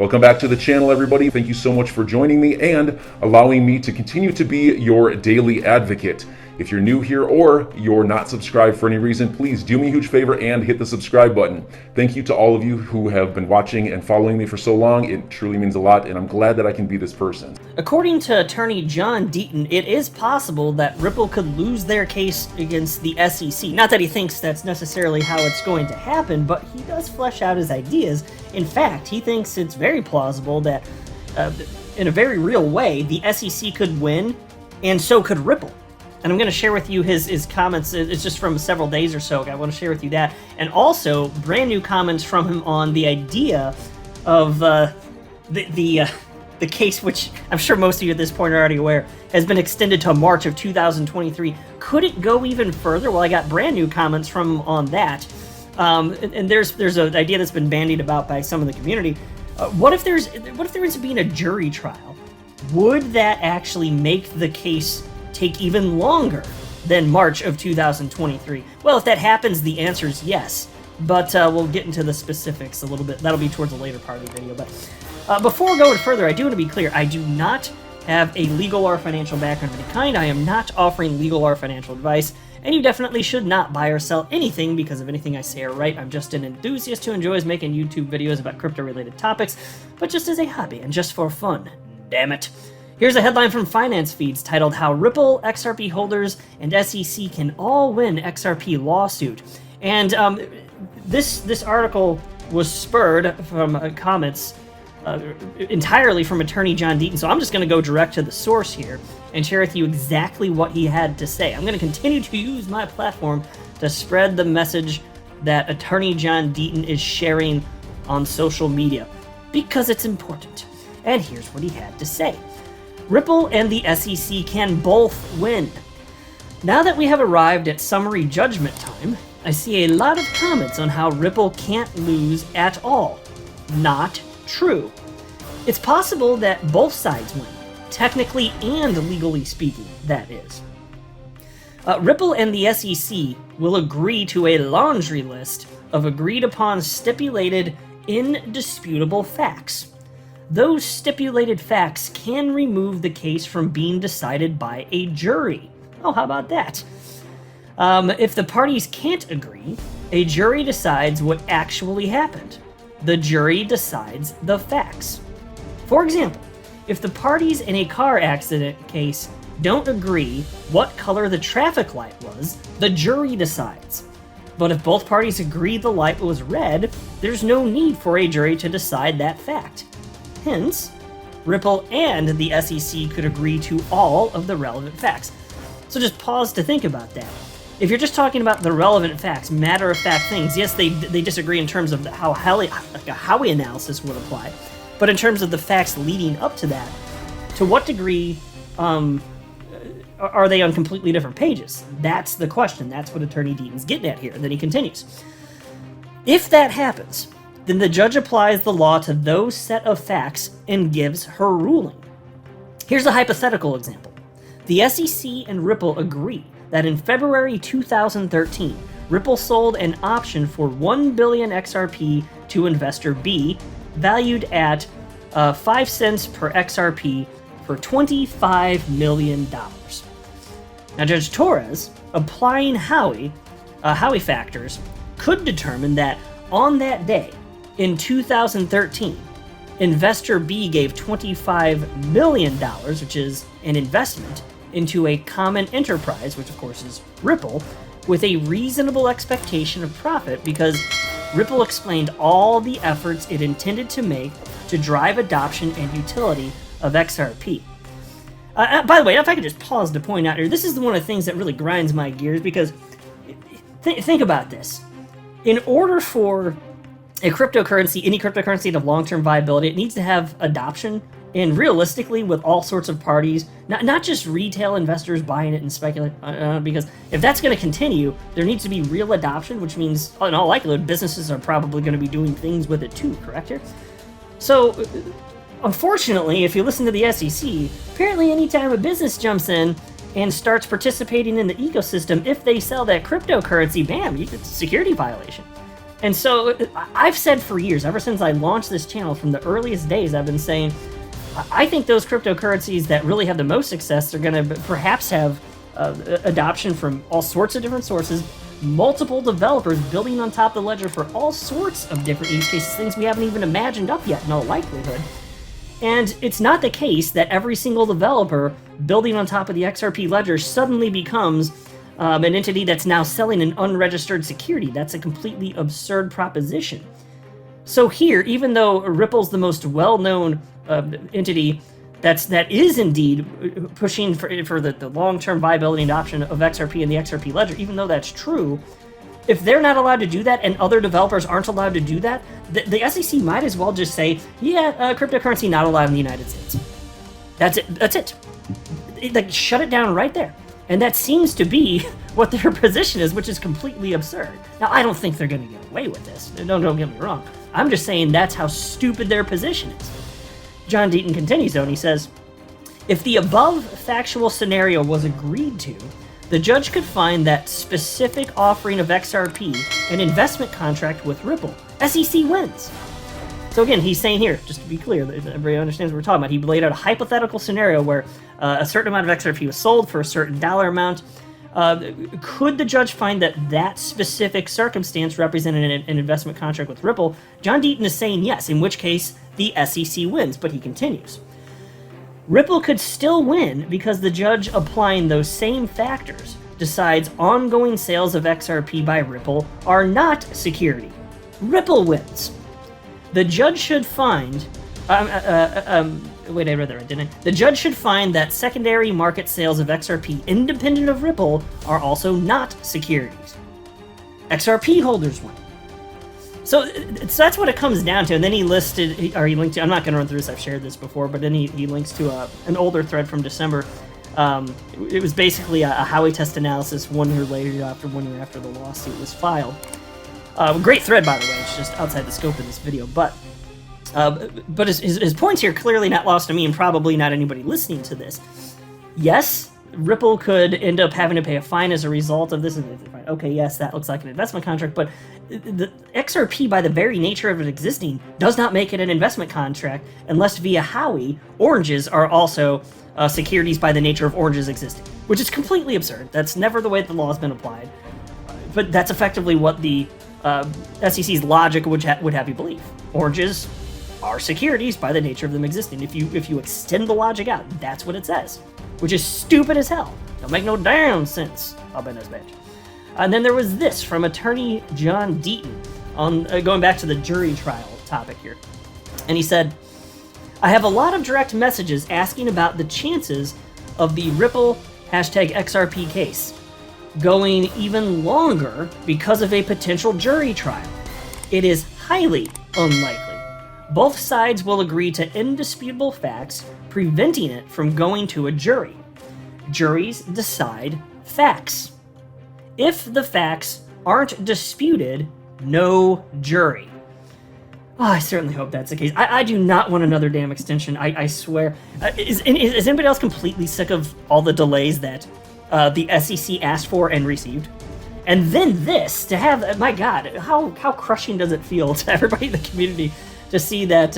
Welcome back to the channel, everybody. Thank you so much for joining me and allowing me to continue to be your daily advocate. If you're new here or you're not subscribed for any reason, please do me a huge favor and hit the subscribe button. Thank you to all of you who have been watching and following me for so long. It truly means a lot, and I'm glad that I can be this person. According to attorney John Deaton, it is possible that Ripple could lose their case against the SEC. Not that he thinks that's necessarily how it's going to happen, but he does flesh out his ideas. In fact, he thinks it's very plausible that, in a very real way, the SEC could win, and so could Ripple. And I'm going to share with you his comments. It's just from several days or so. I want to share with you that. And also, brand new comments from him on the idea of the case, which I'm sure most of you at this point are already aware, has been extended to March of 2023. Could it go even further? Well, I got brand new comments from him on that. And there's an idea that's been bandied about by some of the community. What if there ends up being a jury trial? Would that actually make the case take even longer than March of 2023? Well, if that happens, the answer is yes, but we'll get into the specifics a little bit. That'll be towards the later part of the video. But before going further, I do want to be clear. I do not have a legal or financial background of any kind. I am not offering legal or financial advice, and you definitely should not buy or sell anything because of anything I say or write. I'm just an enthusiast who enjoys making YouTube videos about crypto-related topics, but just as a hobby and just for fun. Damn it. Here's a headline from Finance Feeds titled "How Ripple, XRP Holders, and SEC Can All Win XRP Lawsuit." And this article was spurred from comments entirely from attorney John Deaton. So I'm just going to go direct to the source here and share with you exactly what he had to say. I'm going to continue to use my platform to spread the message that attorney John Deaton is sharing on social media because it's important. And here's what he had to say. Ripple and the SEC can both win. Now that we have arrived at summary judgment time, I see a lot of comments on how Ripple can't lose at all. Not true. It's possible that both sides win, technically and legally speaking, that is. Ripple and the SEC will agree to a laundry list of agreed upon stipulated indisputable facts. Those stipulated facts can remove the case from being decided by a jury. Oh, how about that? If the parties can't agree, a jury decides what actually happened. The jury decides the facts. For example, if the parties in a car accident case don't agree what color the traffic light was, the jury decides. But if both parties agree the light was red, there's no need for a jury to decide that fact. Hence, Ripple and the SEC could agree to all of the relevant facts. So just pause to think about that. If you're just talking about the relevant facts, matter-of-fact things, yes, they disagree in terms of how a Howey analysis would apply, but in terms of the facts leading up to that, to what degree are they on completely different pages? That's the question. That's what attorney Deaton's getting at here. And then he continues. If that happens, then the judge applies the law to those set of facts and gives her ruling. Here's a hypothetical example. The SEC and Ripple agree that in February 2013, Ripple sold an option for 1 billion XRP to investor B, valued at 5 cents per XRP for $25 million. Now, Judge Torres, applying Howey factors, could determine that on that day, in 2013, investor B gave $25 million, which is an investment, into a common enterprise, which of course is Ripple, with a reasonable expectation of profit because Ripple explained all the efforts it intended to make to drive adoption and utility of XRP. By the way, if I could just pause to point out here, this is one of the things that really grinds my gears because think about this. In order for a cryptocurrency, any cryptocurrency to have long-term viability, it needs to have adoption, and realistically with all sorts of parties, not just retail investors buying it and speculating, because if that's going to continue, there needs to be real adoption, which means, in all likelihood, businesses are probably going to be doing things with it too, correct here? So, unfortunately, if you listen to the SEC, apparently anytime a business jumps in and starts participating in the ecosystem, if they sell that cryptocurrency, bam, it's a security violation. And so I've said for years, ever since I launched this channel, from the earliest days, I've been saying, I think those cryptocurrencies that really have the most success are going to perhaps have adoption from all sorts of different sources, multiple developers building on top of the ledger for all sorts of different use cases, things we haven't even imagined up yet in all likelihood. And it's not the case that every single developer building on top of the XRP ledger suddenly becomes an entity that's now selling an unregistered security. That's a completely absurd proposition. So here, even though Ripple's the most well-known entity that is indeed pushing for the long-term viability and adoption of XRP and the XRP ledger, even though that's true, if they're not allowed to do that and other developers aren't allowed to do that, the SEC might as well just say, yeah, cryptocurrency not allowed in the United States. That's it. That's it. Like, shut it down right there. And that seems to be what their position is, which is completely absurd. Now, I don't think they're going to get away with this. Don't get me wrong. I'm just saying that's how stupid their position is. John Deaton continues, though, and he says, if the above factual scenario was agreed to, the judge could find that specific offering of XRP an investment contract with Ripple. SEC wins. So again, he's saying here, just to be clear, that everybody understands what we're talking about, he laid out a hypothetical scenario where a certain amount of XRP was sold for a certain dollar amount. Could the judge find that that specific circumstance represented an investment contract with Ripple? John Deaton is saying yes, in which case the SEC wins, but he continues. Ripple could still win because the judge applying those same factors decides ongoing sales of XRP by Ripple are not security. Ripple wins. The judge should find... wait, I read that right, didn't I? The judge should find that secondary market sales of XRP independent of Ripple are also not securities. XRP holders win. So that's what it comes down to. And then he linked to, I'm not going to run through this, I've shared this before, but then he links to an older thread from December. It was basically a Howey test analysis 1 year later, 1 year after the lawsuit was filed. Great thread, by the way. It's just outside the scope of this video. But his points here clearly not lost to me, and probably not anybody listening to this. Yes, Ripple could end up having to pay a fine as a result of this. Okay, yes, that looks like an investment contract, but the XRP, by the very nature of it existing, does not make it an investment contract unless via Howey, oranges are also securities by the nature of oranges existing, which is completely absurd. That's never the way the law has been applied. But that's effectively what the SEC's logic would have you believe. Oranges are securities by the nature of them existing. If you extend the logic out, that's what it says, which is stupid as hell. Don't make no damn sense. I'll bet this bitch. And then there was this from attorney John Deaton on going back to the jury trial topic here. And he said, I have a lot of direct messages asking about the chances of the Ripple #XRP case going even longer because of a potential jury trial. It is highly unlikely. Both sides will agree to indisputable facts, preventing it from going to a jury. Juries decide facts. If the facts aren't disputed, no jury. Oh, I certainly hope that's the case. I do not want another damn extension, I swear. Is anybody else completely sick of all the delays that the SEC asked for and received? And then this, to have, my God, how crushing does it feel to everybody in the community to see that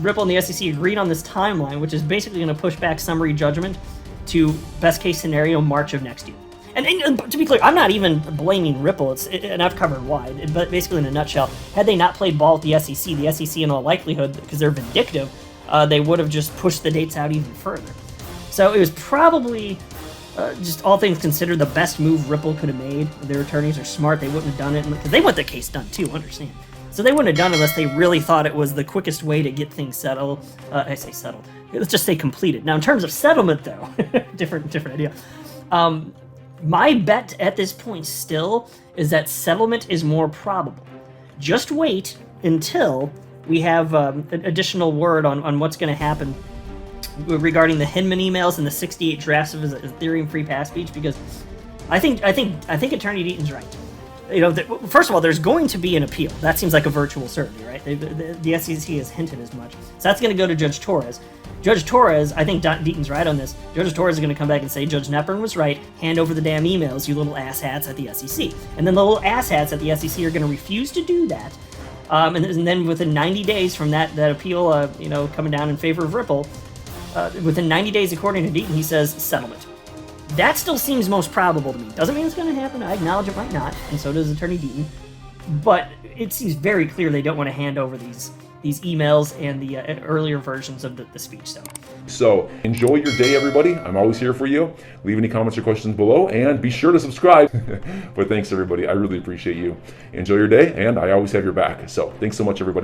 Ripple and the SEC agreed on this timeline, which is basically going to push back summary judgment to best case scenario March of next year. And to be clear, I'm not even blaming Ripple, and I've covered why, but basically in a nutshell, had they not played ball with the SEC in all likelihood, because they're vindictive, they would have just pushed the dates out even further. So it was probably, just all things considered, the best move Ripple could have made. Their attorneys are smart, they wouldn't have done it, because they want the case done too, understand. So they wouldn't have done it unless they really thought it was the quickest way to get things settled. I say settled. Let's just say completed. Now, in terms of settlement, though, different idea. My bet at this point still is that settlement is more probable. Just wait until we have additional word on what's going to happen regarding the Hinman emails and the 68 drafts of his Ethereum free pass speech, because I think Attorney Deaton's right. First of all, there's going to be an appeal. That seems like a virtual certainty, right? The SEC has hinted as much. So that's going to go to Judge Torres. Judge Torres, I think Deaton's right on this. Judge Torres is going to come back and say, Judge Knepper was right. Hand over the damn emails, you little asshats at the SEC. And then the little asshats at the SEC are going to refuse to do that. And then within 90 days from that appeal, coming down in favor of Ripple, within 90 days, according to Deaton, he says settlement. That still seems most probable to me. Doesn't mean it's going to happen. I acknowledge it might not, and so does Attorney Deaton. But it seems very clear they don't want to hand over these emails and the earlier versions of the speech. So enjoy your day, everybody. I'm always here for you. Leave any comments or questions below, and be sure to subscribe. But thanks, everybody. I really appreciate you. Enjoy your day, and I always have your back. So thanks so much, everybody.